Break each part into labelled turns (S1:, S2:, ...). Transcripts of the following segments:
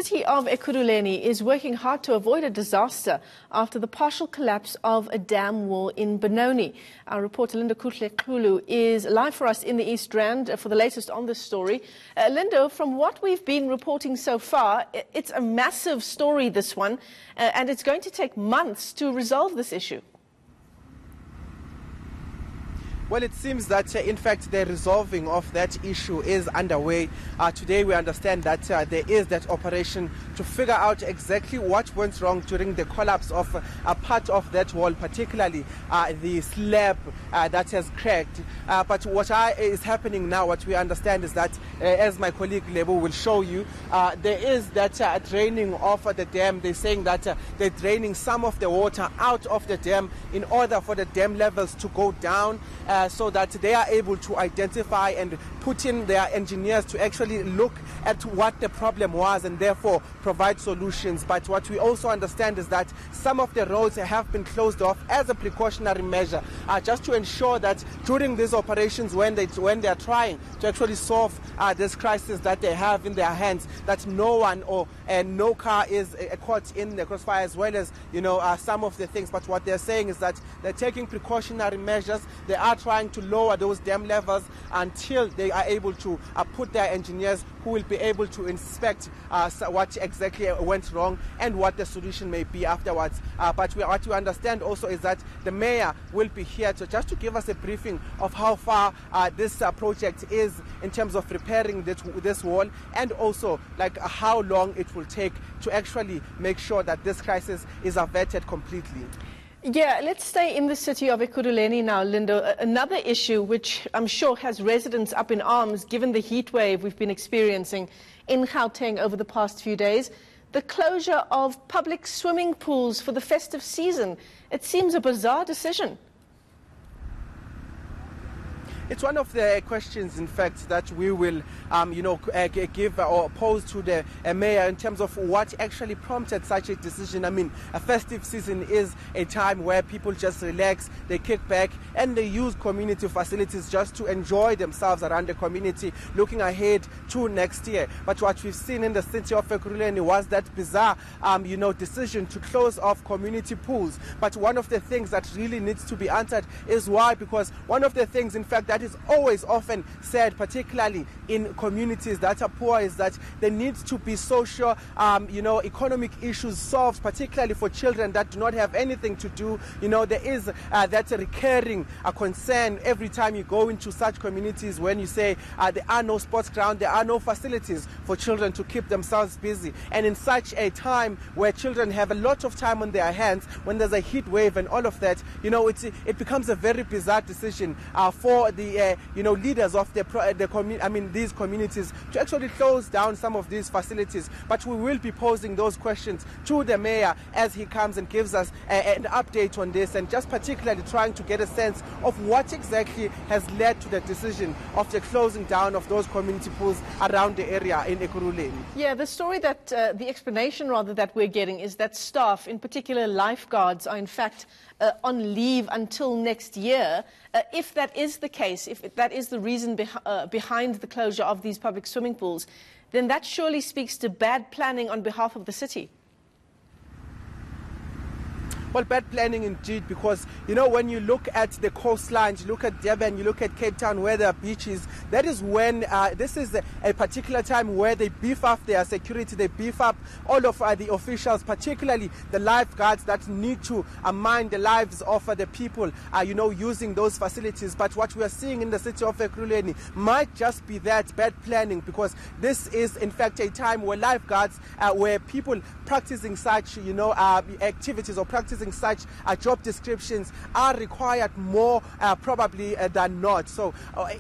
S1: City of Ekurhuleni is working hard to avoid a disaster after the partial collapse of a dam wall in Benoni. Our reporter Linda Kuhle is live for us in the East Rand for the latest on this story. Linda, from what we've been reporting so far, it's a massive story, this one, and it's going to take months to resolve this issue.
S2: Well, it seems that, in fact, the resolving of that issue is underway. Today, we understand that there is that operation to figure out exactly what went wrong during the collapse of a part of that wall, particularly the slab that has cracked. But what is happening now, what we understand is that, as my colleague Lebo will show you, there is that draining of the dam. They're saying that they're draining some of the water out of the dam in order for the dam levels to go down, so that they are able to identify and put in their engineers to actually look at what the problem was and therefore provide solutions. But what we also understand is that some of the roads have been closed off as a precautionary measure, just to ensure that during these operations, when they are trying to actually solve this crisis that they have in their hands, that no one or no car is caught in the crossfire, as well as some of the things. But what they're saying is that they're taking precautionary measures. They are trying to lower those dam levels until they are able to put their engineers who will be able to inspect what exactly went wrong and what the solution may be afterwards. But what we understand also is that the mayor will be here just to give us a briefing of how far this project is in terms of repairing this wall, and also like how long it will take to actually make sure that this crisis is averted completely.
S1: Yeah, let's stay in the city of Ekurhuleni now, Linda. Another issue which I'm sure has residents up in arms given the heat wave we've been experiencing in Gauteng over the past few days, the closure of public swimming pools for the festive season. It seems a bizarre decision.
S2: It's one of the questions, in fact, that we will, give or pose to the mayor in terms of what actually prompted such a decision. I mean, a festive season is a time where people just relax, they kick back, and they use community facilities just to enjoy themselves around the community, looking ahead to next year. But what we've seen in the city of Ekurhuleni was that bizarre, decision to close off community pools. But one of the things that really needs to be answered is why, because one of the things, in fact, that is always often said, particularly in communities that are poor, is that there needs to be social, economic issues solved, particularly for children that do not have anything to do. There is that recurring concern every time you go into such communities when you say there are no sports grounds, there are no facilities for children to keep themselves busy. And in such a time where children have a lot of time on their hands, when there's a heat wave and all of that, it becomes a very bizarre decision for the leaders of these communities to actually close down some of these facilities. But we will be posing those questions to the mayor as he comes and gives us an update on this, and just particularly trying to get a sense of what exactly has led to the decision of the closing down of those community pools around the area in Ekurhuleni.
S1: Yeah, the story that, the explanation rather that we're getting is that staff, in particular lifeguards, are in fact on leave until next year. If that is the case, if that is the reason behind the closure of these public swimming pools, then that surely speaks to bad planning on behalf of the city.
S2: Well, bad planning indeed, because, when you look at the coastlines, you look at Durban, you look at Cape Town where there are beaches, that is when this is a particular time where they beef up their security, they beef up all of the officials, particularly the lifeguards that need to mind the lives of the people, using those facilities. But what we are seeing in the city of Ekurhuleni might just be that bad planning, because this is, in fact, a time where lifeguards, where people practicing such, activities or practicing such job descriptions are required more probably than not. So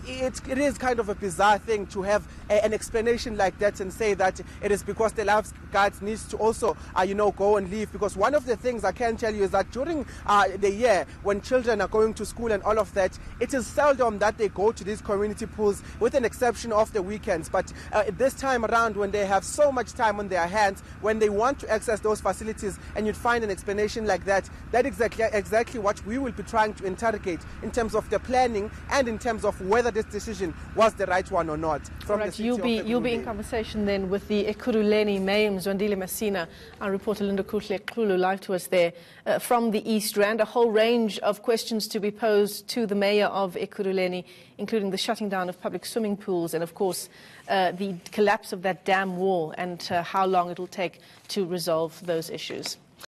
S2: it is kind of a bizarre thing to have an explanation like that and say that it is because the lifeguards needs to also go and leave. Because one of the things I can tell you is that during the year when children are going to school and all of that, it is seldom that they go to these community pools, with an exception of the weekends. But this time around, when they have so much time on their hands, when they want to access those facilities, and you'd find an explanation like that, that exactly what we will be trying to interrogate in terms of the planning and in terms of whether this decision was the right one or not. From
S1: right,
S2: the City
S1: you'll be in conversation then with the Ekurhuleni Mayor Mzwandile Masina. Our reporter Linda Ekurhuleni live to us there from the East Rand. A whole range of questions to be posed to the Mayor of Ekurhuleni, including the shutting down of public swimming pools and, of course, the collapse of that dam wall and how long it will take to resolve those issues.